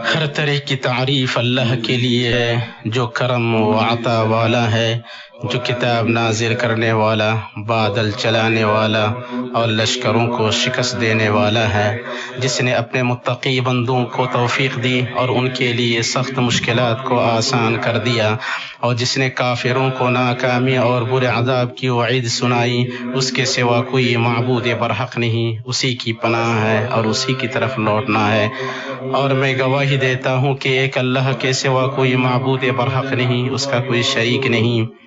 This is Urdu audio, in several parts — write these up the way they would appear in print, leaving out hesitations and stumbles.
ہر طرح کی تعریف اللہ کے لیے ہے جو کرم و عطا والا ہے، جو کتاب نازل کرنے والا، بادل چلانے والا اور لشکروں کو شکست دینے والا ہے، جس نے اپنے متقی بندوں کو توفیق دی اور ان کے لیے سخت مشکلات کو آسان کر دیا، اور جس نے کافروں کو ناکامی اور برے عذاب کی وعید سنائی۔ اس کے سوا کوئی معبود برحق نہیں، اسی کی پناہ ہے اور اسی کی طرف لوٹنا ہے۔ اور میں گواہی دیتا ہوں کہ ایک اللہ کے سوا کوئی معبود برحق نہیں، اس کا کوئی شریک نہیں،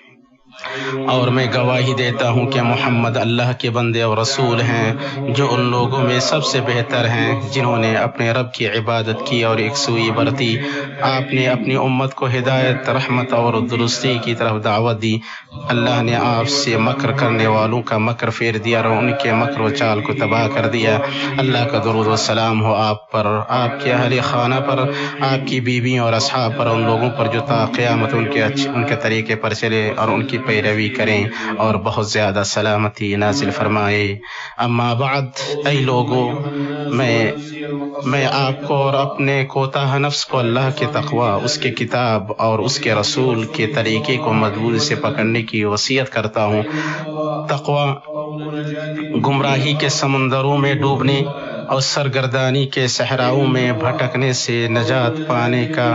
اور میں گواہی دیتا ہوں کہ محمد اللہ کے بندے اور رسول ہیں، جو ان لوگوں میں سب سے بہتر ہیں جنہوں نے اپنے رب کی عبادت کی اور یکسوئی برتی۔ آپ نے اپنی امت کو ہدایت، رحمت اور درستی کی طرف دعوت دی۔ اللہ نے آپ سے مکر کرنے والوں کا مکر پھیر دیا اور ان کے مکر و چال کو تباہ کر دیا۔ اللہ کا درود و سلام ہو آپ پر، آپ کے اہل خانہ پر، آپ کی بیویوں اور اصحاب پر، ان لوگوں پر جو تا قیامت ان کے طریقے پر چلے اور ان کی پیروی کریں اور بہت زیادہ سلامتی نازل فرمائے۔ اما بعد، اے لوگو، میں آپ کو اور اپنے کوتاہ نفس کو اللہ کے تقوی، اس کے کتاب اور اس کے رسول کے طریقے کو مضبوطی سے پکڑنے کی وصیت کرتا ہوں۔ تقوی گمراہی کے سمندروں میں ڈوبنے اور سرگردانی کے صحراؤں میں بھٹکنے سے نجات پانے کا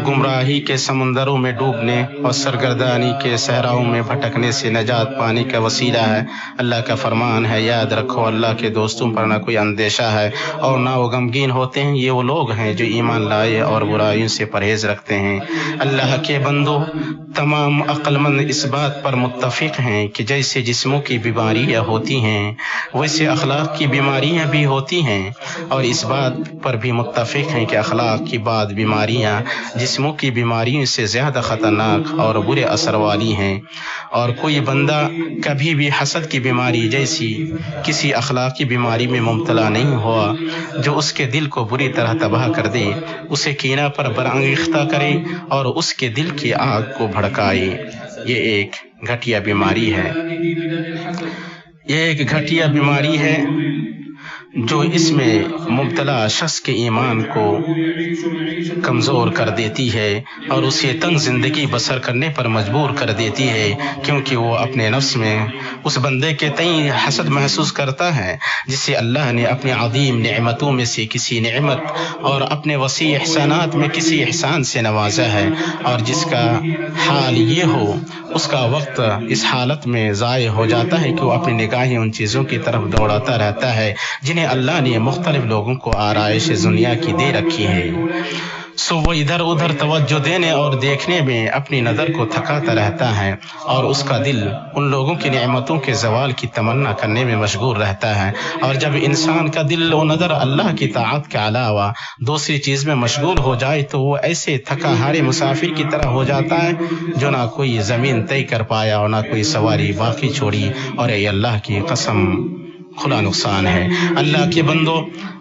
گمراہی کے سمندروں میں ڈوبنے اور سرگردانی کے صحراؤں میں بھٹکنے سے نجات پانے کا وسیلہ ہے۔ اللہ کا فرمان ہے، یاد رکھو اللہ کے دوستوں پر نہ کوئی اندیشہ ہے اور نہ وہ غمگین ہوتے ہیں، یہ وہ لوگ ہیں جو ایمان لائے اور برائیوں سے پرہیز رکھتے ہیں۔ اللہ کے بندو، تمام عقل مند اس بات پر متفق ہیں کہ جیسے جسموں کی بیماریاں ہوتی ہیں ویسے اخلاق کی بیماریاں بھی ہوتی ہیں، اور اس بات پر بھی متفق ہیں کہ اخلاق کی بعض بیماریاں جسموں کی بیماریوں سے زیادہ خطرناک اور برے اثر والی ہیں، اور کوئی بندہ کبھی بھی حسد کی بیماری جیسی کسی اخلاقی بیماری میں مبتلا نہیں ہوا جو اس کے دل کو بری طرح تباہ کر دے، اسے کینہ پر برانگیختہ کرے اور اس کے دل کی آگ کو بھڑکائے۔ یہ ایک گھٹیا بیماری ہے جو اس میں مبتلا شخص کے ایمان کو کمزور کر دیتی ہے اور اسے تنگ زندگی بسر کرنے پر مجبور کر دیتی ہے، کیونکہ وہ اپنے نفس میں اس بندے کے تئیں حسد محسوس کرتا ہے جسے اللہ نے اپنی عظیم نعمتوں میں سے کسی نعمت اور اپنے وسیع احسانات میں کسی احسان سے نوازا ہے، اور جس کا حال یہ ہو اس کا وقت اس حالت میں ضائع ہو جاتا ہے کہ وہ اپنی نگاہیں ان چیزوں کی طرف دوڑاتا رہتا ہے جنہیں اللہ نے مختلف لوگوں کو آرائش دنیا کی دے رکھی ہے، سو وہ ادھر ادھر توجہ دینے اور دیکھنے میں اپنی نظر کو تھکاتا رہتا ہے، اور اس کا دل ان لوگوں کی نعمتوں کے زوال کی تمنا کرنے میں مشغول رہتا ہے۔ اور جب انسان کا دل و نظر اللہ کی طاعت کے علاوہ دوسری چیز میں مشغول ہو جائے تو وہ ایسے تھکا ہارے مسافر کی طرح ہو جاتا ہے جو نہ کوئی زمین طے کر پایا اور نہ کوئی سواری باقی چھوڑی، اور اے اللہ کی قسم کھلا نقصان ہے۔ اللہ کے بندو،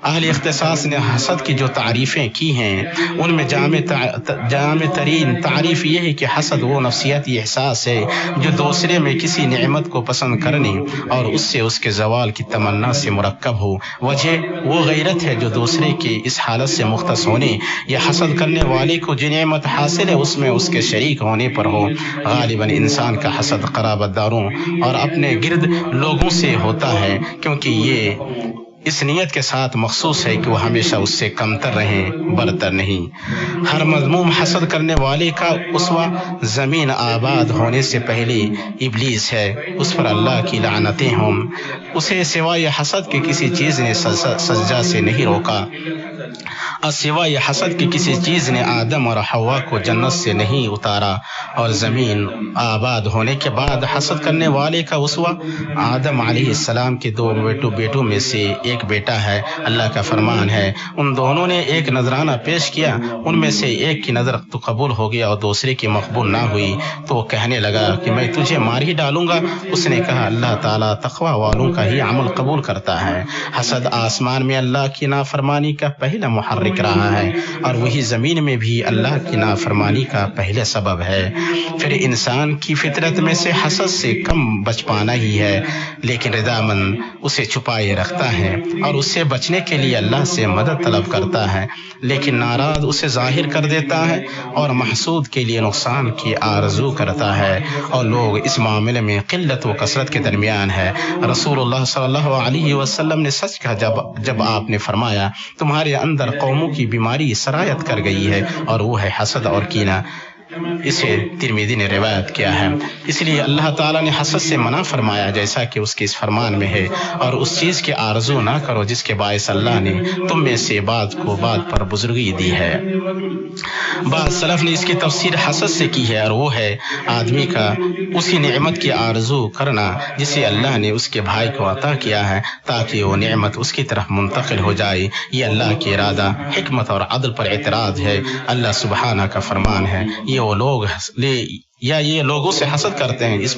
اہل اختصاص نے حسد کی جو تعریفیں کی ہیں ان میں جامع ترین تعریف یہ ہے کہ حسد وہ نفسیاتی احساس ہے جو دوسرے میں کسی نعمت کو پسند کرنے اور اس سے اس کے زوال کی تمنا سے مرکب ہو۔ وجہ وہ غیرت ہے جو دوسرے کی اس حالت سے مختص ہونے یا حسد کرنے والے کو جو نعمت حاصل ہے اس میں اس کے شریک ہونے پر ہو۔ غالباً انسان کا حسد قرابت داروں اور اپنے گرد لوگوں سے ہوتا ہے، کیونکہ یہ اس نیت کے ساتھ مخصوص ہے کہ وہ ہمیشہ اس سے کمتر رہیں، برتر نہیں۔ ہر مذموم حسد کرنے والے کا اسوہ زمین آباد ہونے سے پہلے ابلیس ہے، اس پر اللہ کی لعنتیں ہوں۔ اسے سوائے حسد کے کسی چیز نے سجدہ سے نہیں روکا، اور سوائے حسد کی کسی چیز نے آدم اور حوا کو جنت سے نہیں اتارا، اور زمین آباد ہونے کے بعد حسد کرنے والے کا اسوہ آدم علیہ السلام کے 2 بیٹوں میں سے ایک بیٹا ہے۔ اللہ کا فرمان ہے، ان دونوں نے ایک نذرانہ پیش کیا، ان میں سے ایک کی نظر تو قبول ہو گیا اور دوسرے کی مقبول نہ ہوئی، تو وہ کہنے لگا کہ میں تجھے مار ہی ڈالوں گا۔ اس نے کہا، اللہ تعالیٰ تقوی والوں کا ہی عمل قبول کرتا ہے۔ حسد آسمان میں اللہ کی نافرمانی کا پہلا محرک پھینک رہا ہے اور وہی زمین میں بھی اللہ کی نافرمانی کا پہلے سبب ہے۔ پھر انسان کی فطرت میں سے حسد سے کم بچ پانا ہی ہے، لیکن رضامند اسے چھپائے رکھتا ہے اور اس سے بچنے کے لیے اللہ سے مدد طلب کرتا ہے، لیکن ناراض اسے ظاہر کر دیتا ہے اور محسود کے لیے نقصان کی آرزو کرتا ہے، اور لوگ اس معاملے میں قلت و کثرت کے درمیان ہے۔ رسول اللہ صلی اللہ علیہ وسلم نے سچ کہا جب آپ نے فرمایا تمہارے اندر قوموں کی بیماری سرایت کر گئی ہے اور وہ ہے حسد اور کینہ۔ اسے ترمذی نے روایت کیا ہے۔ اس لیے اللہ تعالیٰ نے حسد سے منع فرمایا، جیسا کہ اس کے اس فرمان میں ہے، اور اس چیز کی آرزو نہ کرو جس کے باعث اللہ نے تم میں سے بعض کو بعض پر بزرگی دی ہے۔ بعض سلف نے اس کی تفسیر حسد سے کی ہے، اور وہ ہے آدمی کا اسی نعمت کی آرزو کرنا جسے اللہ نے اس کے بھائی کو عطا کیا ہے تاکہ وہ نعمت اس کی طرف منتقل ہو جائے۔ یہ اللہ کے ارادہ، حکمت اور عدل پر اعتراض ہے۔ اللہ سبحانہ کا فرمان ہے، یہ لوگوں سے حسد کرتے ہیں اس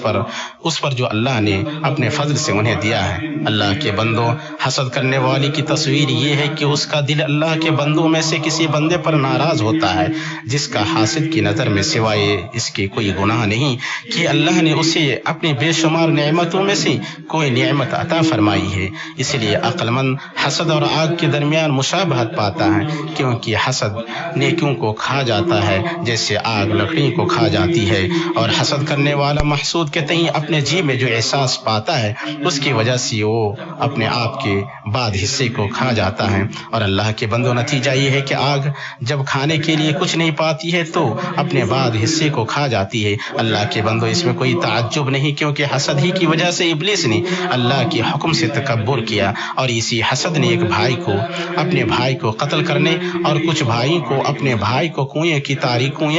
پر جو اللہ نے اپنے فضل سے انہیں دیا ہے۔ اللہ کے بندوں، حسد کرنے والی کی تصویر یہ ہے کہ اس کا دل اللہ کے بندوں میں سے کسی بندے پر ناراض ہوتا ہے جس کا حاسد کی نظر میں سوائے اس کے کوئی گناہ نہیں کہ اللہ نے اسے اپنی بے شمار نعمتوں میں سے کوئی نعمت عطا فرمائی ہے۔ اس لیے عقل مند حسد اور آگ کے درمیان مشابہت پاتا ہے، کیونکہ حسد نیکیوں کو کھا جاتا ہے جیسے آگ لکڑی کو کھا جاتی ہے، اور حسد کرنے والا محسود کے تئیں اپنے جی میں جو احساس پاتا ہے اس کی وجہ سے وہ اپنے آپ کے بعد حصے کو کھا جاتا ہے۔ اور اللہ کے بندوں، نتیجہ یہ ہے کہ آگ جب کھانے کے لیے کچھ نہیں پاتی ہے تو اپنے بعد حصے کو کھا جاتی ہے۔ اللہ کے بندوں، اس میں کوئی تعجب نہیں، کیونکہ حسد ہی کی وجہ سے ابلیس نے اللہ کے حکم سے تکبر کیا، اور اسی حسد نے ایک بھائی کو اپنے بھائی کو قتل کرنے اور کچھ بھائی کو اپنے بھائی کو کنویں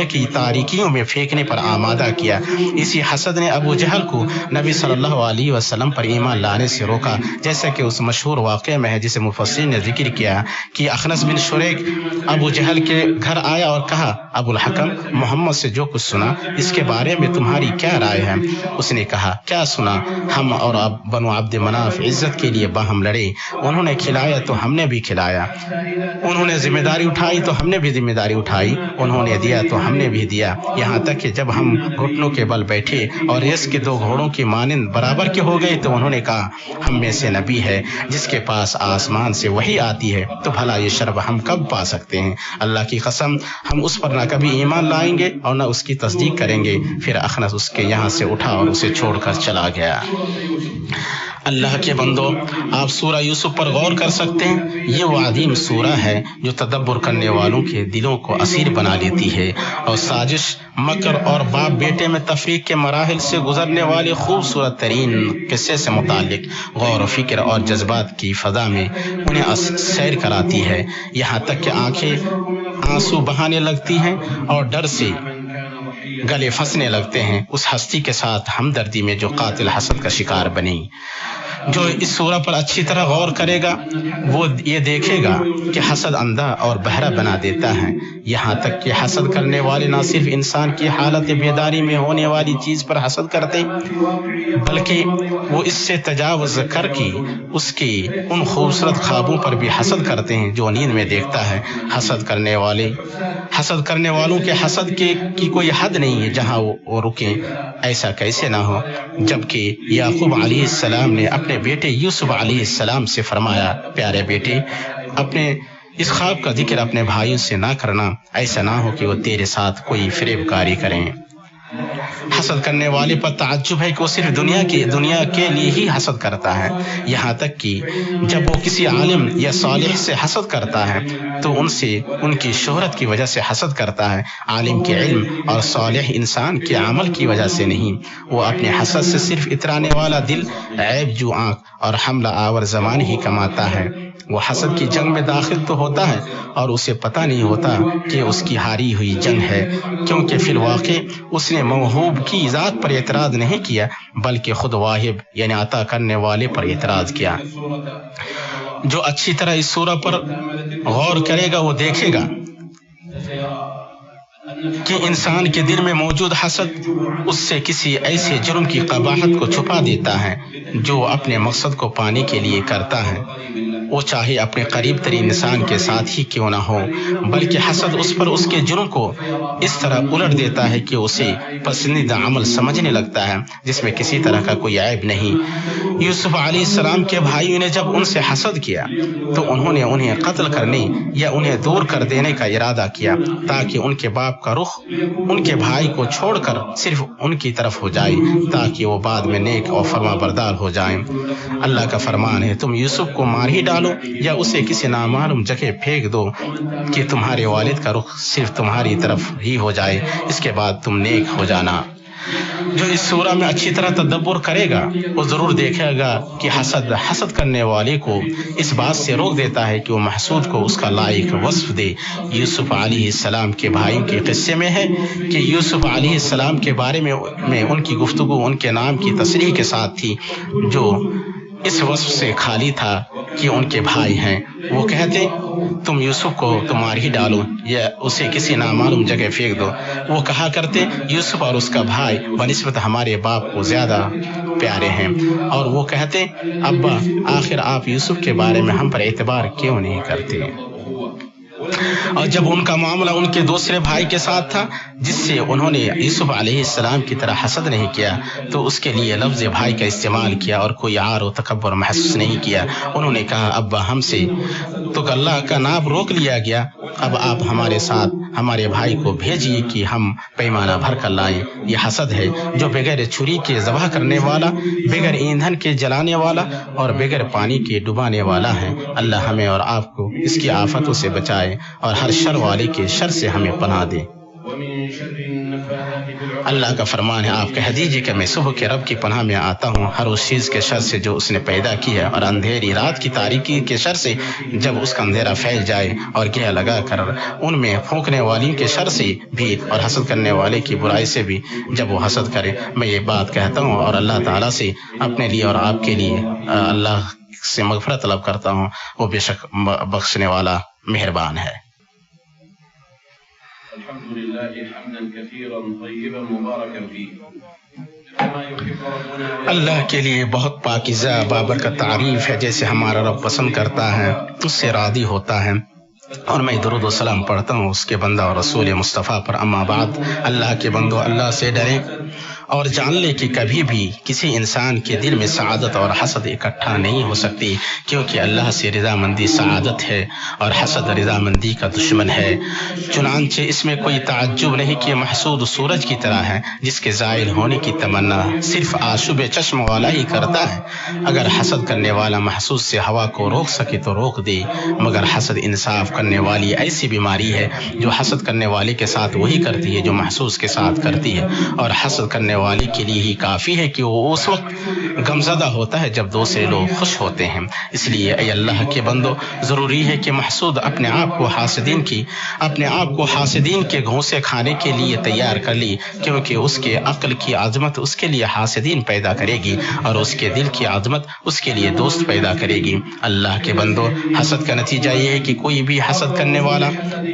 کی تاریکیوں میں پھینکنے پر آمادہ کیا۔ اسی حسد نے ابو جہل کو نبی صلی اللہ علیہ وسلم پر ایمان لانے سے روکا، جیسا کہ اس مشہور واقعے میں ہے جسے مفسرین نے ذکر کیا کہ اخنس بن شریک ابو جہل کے گھر آیا اور کہا، ابو الحکم، محمد سے جو کچھ سنا اس کے بارے میں تمہاری کیا رائے ہے؟ اس نے کہا، کیا سنا؟ ہم اور بنو عبد مناف عزت کے لیے باہم لڑے، انہوں نے کھلایا تو ہم نے بھی کھلایا، انہوں نے ذمہ داری اٹھائی تو ہم نے بھی ذمہ داری اٹھائی، انہوں نے دیا تو ہم نے بھی دیا، یہاں تک کہ جب ہم گھٹنوں کے بل بیٹھے اور ریس کے دو گھوڑوں کی مانند برابر کے ہو گئے تو انہوں نے کہا، ہم میں سے نبی ہے جس کے پاس آسمان سے وحی آتی ہے، تو بھلا یہ شرف ہم کب پا سکتے ہیں؟ اللہ کی قسم، ہم اس پر نہ کبھی ایمان لائیں گے اور نہ اس کی تصدیق کریں گے۔ پھر اخنس اس کے یہاں سے اٹھا اور اسے چھوڑ کر چلا گیا۔ اللہ کے بندوں، آپ سورہ یوسف پر غور کر سکتے ہیں۔ یہ وہ عظیم سورہ ہے جو تدبر کرنے والوں کے دلوں کو اسیر بنا لیتی ہے، اور سازش، مکر اور باپ بیٹے میں تفریق کے مراحل سے گزرنے والے خوبصورت ترین قصے سے متعلق غور و فکر اور جذبات کی فضا میں انہیں سیر کراتی ہے، یہاں تک کہ آنکھیں آنسو بہانے لگتی ہیں اور ڈر سے گلے پھنسنے لگتے ہیں اس ہستی کے ساتھ ہمدردی میں جو قاتل حسد کا شکار بنی۔ جو اس سورہ پر اچھی طرح غور کرے گا وہ یہ دیکھے گا کہ حسد اندھا اور بہرا بنا دیتا ہے، یہاں تک کہ حسد کرنے والے نہ صرف انسان کی حالت بیداری میں ہونے والی چیز پر حسد کرتے بلکہ وہ اس سے تجاوز کر کے اس کے ان خوبصورت خوابوں پر بھی حسد کرتے ہیں جو نیند میں دیکھتا ہے۔ حسد کرنے والوں کے حسد کی کوئی حد نہیں ہے جہاں وہ رکیں، ایسا کیسے نہ ہو جبکہ یعقوب علیہ السلام نے اپنے بیٹے یوسف علیہ السلام سے فرمایا، پیارے بیٹے، اپنے اس خواب کا ذکر اپنے بھائیوں سے نہ کرنا، ایسا نہ ہو کہ وہ تیرے ساتھ کوئی فریب کاری کریں۔ حسد کرنے والے پر تعجب ہے کہ وہ صرف دنیا کے لیے ہی حسد کرتا ہے، یہاں تک کہ جب وہ کسی عالم یا صالح سے حسد کرتا ہے تو ان کی شہرت کی وجہ سے حسد کرتا ہے، عالم کے علم اور صالح انسان کے عمل کی وجہ سے نہیں۔ وہ اپنے حسد سے صرف اترانے والا دل، عیب جو آنکھ اور حملہ آور زبان ہی کماتا ہے۔ وہ حسد کی جنگ میں داخل تو ہوتا ہے اور اسے پتہ نہیں ہوتا کہ اس کی ہاری ہوئی جنگ ہے، کیونکہ فی الواقع اس نے موہوب کی ذات پر اعتراض نہیں کیا بلکہ خود واہب یعنی عطا کرنے والے پر اعتراض کیا۔ جو اچھی طرح اس سورہ پر غور کرے گا وہ دیکھے گا کہ انسان کے دل میں موجود حسد اس سے کسی ایسے جرم کی قباحت کو چھپا دیتا ہے جو اپنے مقصد کو پانے کے لیے کرتا ہے، وہ چاہے اپنے قریب ترین انسان کے ساتھ ہی کیوں نہ ہو، بلکہ حسد اس پر اس کے جرم کو اس طرح الٹ دیتا ہے کہ اسے پسندیدہ عمل سمجھنے لگتا ہے جس میں کسی طرح کا کوئی عیب نہیں۔ یوسف علیہ السلام کے بھائیوں نے جب ان سے حسد کیا تو انہوں نے انہیں قتل کرنے یا انہیں دور کر دینے کا ارادہ کیا تاکہ ان کے باپ کا رخ ان کے بھائی کو چھوڑ کر صرف ان کی طرف ہو جائے تاکہ وہ بعد میں نیک اور فرما بردار ہو جائیں۔ اللہ کا فرمان ہے، تم یوسف کو مار ہی ڈالو یا اسے کسی نامعلوم جگہ پھینک دو کہ تمہارے والد کا رخ صرف تمہاری طرف ہی ہو جائے، اس کے بعد تم نیک ہو جانا۔ جو اس سورہ میں اچھی طرح تدبر کرے گا وہ ضرور دیکھے گا کہ حسد کرنے والے کو اس بات سے روک دیتا ہے کہ وہ محسود کو اس کا لائق وصف دے۔ یوسف علیہ السلام کے بھائیوں کے قصے میں ہے کہ یوسف علیہ السلام کے بارے میں ان کی گفتگو ان کے نام کی تصریح کے ساتھ تھی جو اس وصف سے خالی تھا کہ ان کے بھائی ہیں۔ وہ کہتے تم یوسف کو مار ہی ڈالو یا اسے کسی نامعلوم جگہ پھینک دو۔ وہ کہا کرتے یوسف اور اس کا بھائی بنسبت ہمارے باپ کو زیادہ پیارے ہیں، اور وہ کہتے ابا آخر آپ یوسف کے بارے میں ہم پر اعتبار کیوں نہیں کرتے؟ اور جب ان کا معاملہ ان کے دوسرے بھائی کے ساتھ تھا جس سے انہوں نے یوسف علیہ السلام کی طرح حسد نہیں کیا تو اس کے لیے لفظ بھائی کا استعمال کیا اور کوئی عار و تکبر محسوس نہیں کیا۔ انہوں نے کہا ابا ہم سے تو اللہ کا نام روک لیا گیا، اب آپ ہمارے ساتھ ہمارے بھائی کو بھیجیے کہ ہم پیمانہ بھر کر لائیں۔ یہ حسد ہے جو بغیر چھری کے ذبح کرنے والا، بغیر ایندھن کے جلانے والا اور بغیر پانی کے ڈبانے والا ہے۔ اللہ ہمیں اور آپ کو اس کی آفتوں سے بچائے اور ہر شر والے کے شر سے ہمیں پناہ دے۔ اللہ کا فرمان ہے آپ کہہ دیجیے کہ میں صبح کے رب کی پناہ میں آتا ہوں ہر اس چیز کے شر سے جو اس نے پیدا کی ہے، اور اندھیری رات کی تاریکی کے شر سے جب اس کا اندھیرا پھیل جائے، اور گیہ لگا کر ان میں پھونکنے والی کے شر سے بھی، اور حسد کرنے والے کی برائی سے بھی جب وہ حسد کرے۔ میں یہ بات کہتا ہوں اور اللہ تعالیٰ سے اپنے لیے اور آپ کے لیے اللہ سے مغفرت طلب کرتا ہوں، وہ بے شک بخشنے والا مہربان ہے۔ الحمد لله حمدا كثيرا طيبا مباركا فيه كما يحب ربنا۔ اللہ کے لیے بہت پاکیزہ بابرکت تعریف ہے، جیسے ہمارا رب پسند کرتا ہے اس سے راضی ہوتا ہے، اور میں درود و سلام پڑھتا ہوں اس کے بندہ اور رسول مصطفیٰ پر۔ اما بعد، اللہ کے بندو اللہ سے ڈریں اور جان لے کہ کبھی بھی کسی انسان کے دل میں سعادت اور حسد اکٹھا نہیں ہو سکتی، کیونکہ اللہ سے رضامندی سعادت ہے اور حسد رضامندی کا دشمن ہے۔ چنانچہ اس میں کوئی تعجب نہیں کہ محسود سورج کی طرح ہے جس کے زائل ہونے کی تمنا صرف آشوب چشم والا ہی کرتا ہے۔ اگر حسد کرنے والا محسود سے ہوا کو روک سکے تو روک دے، مگر حسد انصاف کرنے والی ایسی بیماری ہے جو حسد کرنے والے کے ساتھ وہی کرتی ہے جو محسوس کے ساتھ کرتی ہے، اور حسد کرنے والے کے لیے ہی کافی ہے کہ وہ اس وقت غمزدہ ہوتا ہے جب دوسرے لوگ خوش ہوتے ہیں۔ اس لیے اے اللہ کے بندو، ضروری ہے کہ محسود اپنے آپ کو حاسدین کے گھونسے کھانے کے لیے تیار کر لی، کیونکہ اس کے عقل کی عظمت اس کے لیے حاسدین پیدا کرے گی اور اس کے دل کی عظمت اس کے لیے دوست پیدا کرے گی۔ اللہ کے بندو، حسد کا نتیجہ یہ ہے کہ کوئی بھی حسد کرنے والا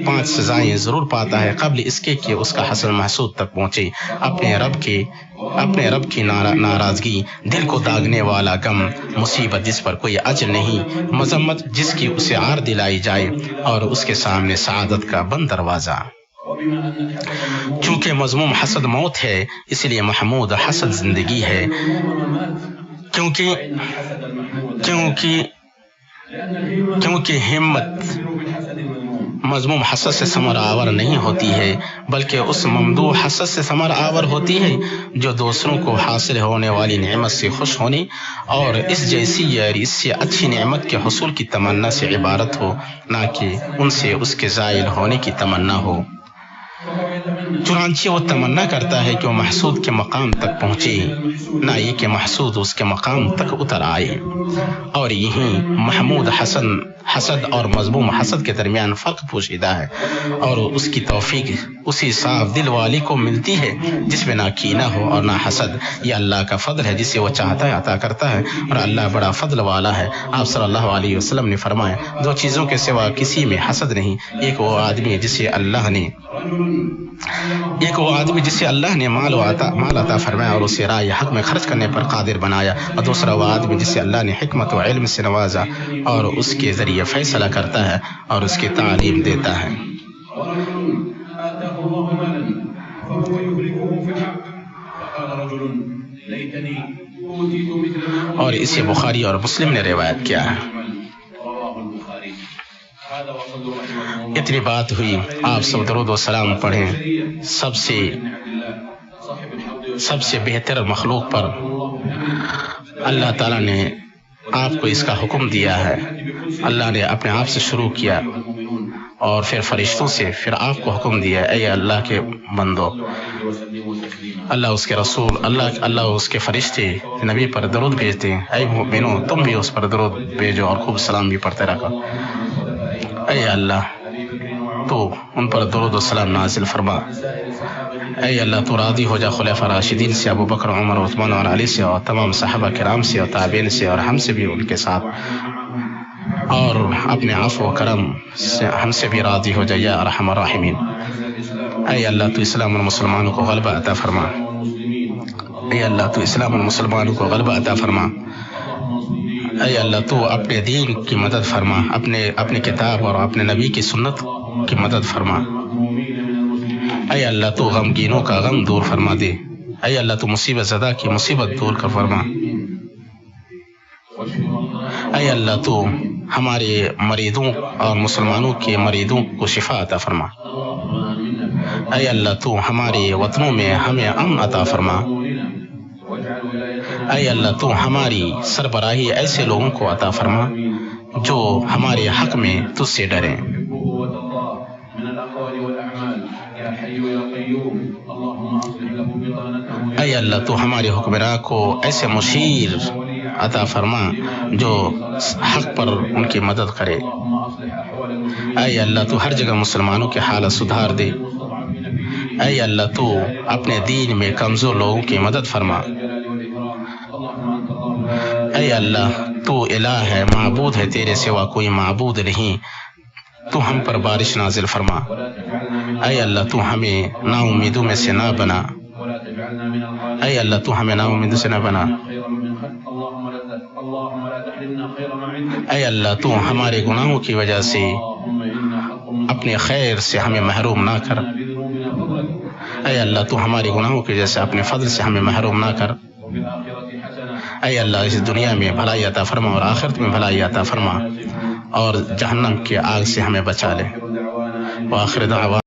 5 سزائیں ضرور پاتا ہے قبل اس کے کہ اس کا حسد محسود تک پہنچے۔ اپنے رب کی ناراضگی، دل کو داغنے والا غم، مصیبت جس پر کوئی اجر نہیں، مذمت جس کی اسے عار دلائی جائے، اور اس کے سامنے سعادت کا بند دروازہ۔ چونکہ مذموم حسد موت ہے، اس لیے محمود حسد زندگی ہے، کیونکہ ہمت مذموم حسد سے ثمر آور نہیں ہوتی ہے، بلکہ اس ممدوح حسد سے ثمر آور ہوتی ہے جو دوسروں کو حاصل ہونے والی نعمت سے خوش ہونے اور اس جیسی یا اس سے اچھی نعمت کے حصول کی تمنا سے عبارت ہو، نہ کہ ان سے اس کے زائل ہونے کی تمنا ہو۔ چنانچہ وہ تمنا کرتا ہے کہ وہ محسود کے مقام تک پہنچے، نہ یہ کہ محسود اس کے مقام تک اتر آئے۔ اور یہی محمود حسد اور مذموم حسد کے درمیان فرق پوشیدہ ہے، اور اس کی توفیق اسی صاف دل والے کو ملتی ہے جس میں نہ کینہ ہو اور نہ حسد۔ یہ اللہ کا فضل ہے، جسے وہ چاہتا ہے عطا کرتا ہے، اور اللہ بڑا فضل والا ہے۔ آپ صلی اللہ علیہ وسلم نے فرمایا، 2 چیزوں کے سوا کسی میں حسد نہیں، ایک وہ آدمی جسے اللہ نے ایک وہ آدمی جسے اللہ نے مال عطا فرمایا اور اسے رائے حق میں خرچ کرنے پر قادر بنایا، اور دوسرا وہ آدمی جسے اللہ نے حکمت و علم سے نوازا اور اس کے ذریعے فیصلہ کرتا ہے اور اس کی تعلیم دیتا ہے۔ اور اسے بخاری اور مسلم نے روایت کیا ہے۔ اتنی بات ہوئی، آپ سب درود و سلام پڑھیں سب سے بہتر مخلوق پر۔ اللہ تعالیٰ نے آپ کو اس کا حکم دیا ہے، اللہ نے اپنے آپ سے شروع کیا اور پھر فرشتوں سے، پھر آپ کو حکم دیا، اے اللہ کے بندو، اللہ اس کے رسول، اللہ اس کے فرشتے نبی پر درود بھیجتے ہیں، اے مومنو تم بھی اس پر درود بھیجو اور خوب سلام بھی پڑھتے رکھو۔ اے اللہ تو ان پر درود و سلام نازل فرما، اے اللہ تو راضی ہو جا خلفاء راشدین سے، ابو بکر، عمر، عثمان اور علی سے، اور تمام صحابہ کرام سے اور تابعین سے، اور ہم سے بھی ان کے ساتھ، اور اپنے عفو و کرم سے ہم سے بھی راضی ہو جا یا ارحم الراحمین۔ اے اللہ تو اسلام اور مسلمانوں کو غلبہ عطا فرما، اے اللہ تو اسلام اور مسلمانوں کو غلبہ عطا فرما، اے اللہ تو اپنے دین کی مدد فرما، اپنے کتاب اور اپنے نبی کی سنت کی مدد فرما۔ اے اللہ تو غمگینوں کا غم دور فرما دے، اے اللہ تو مصیبت زدہ کی مصیبت دور کر فرما، اے اللہ تو ہمارے مریضوں اور مسلمانوں کے مریضوں کو شفا عطا فرما، اے اللہ تو ہمارے وطنوں میں ہمیں امن عطا فرما، اے اللہ تو ہماری سربراہی ایسے لوگوں کو عطا فرما جو ہمارے حق میں تجھ سے ڈریں۔ اے اللہ تو ہمارے حکمراں کو ایسے مشیر عطا فرما جو حق پر ان کی مدد کرے۔ اے اللہ تو ہر جگہ مسلمانوں کے حالت سدھار دے، اے اللہ تو اپنے دین میں کمزور لوگوں کی مدد فرما، اے اللہ تو الہ ہے، معبود ہے، تیرے سوا کوئی معبود نہیں، تو ہم پر بارش نازل فرما، اے اللہ تو ہمیں نا امیدوں میں سے نہ بنا، اے اللہ تو ہمیں نا امیدوں سے نہ بنا، اے اللہ تو ہمارے گناہوں کی وجہ سے اپنے خیر سے ہمیں محروم نہ کر، اے اللہ تو ہمارے گناہوں کی وجہ سے اپنے فضل سے ہمیں محروم نہ کر، اے اللہ اس دنیا میں بھلائی عطا فرما اور آخرت میں بھلائی عطا فرما، اور جہنم کے آگ سے ہمیں بچا لے۔ وآخر دعوانا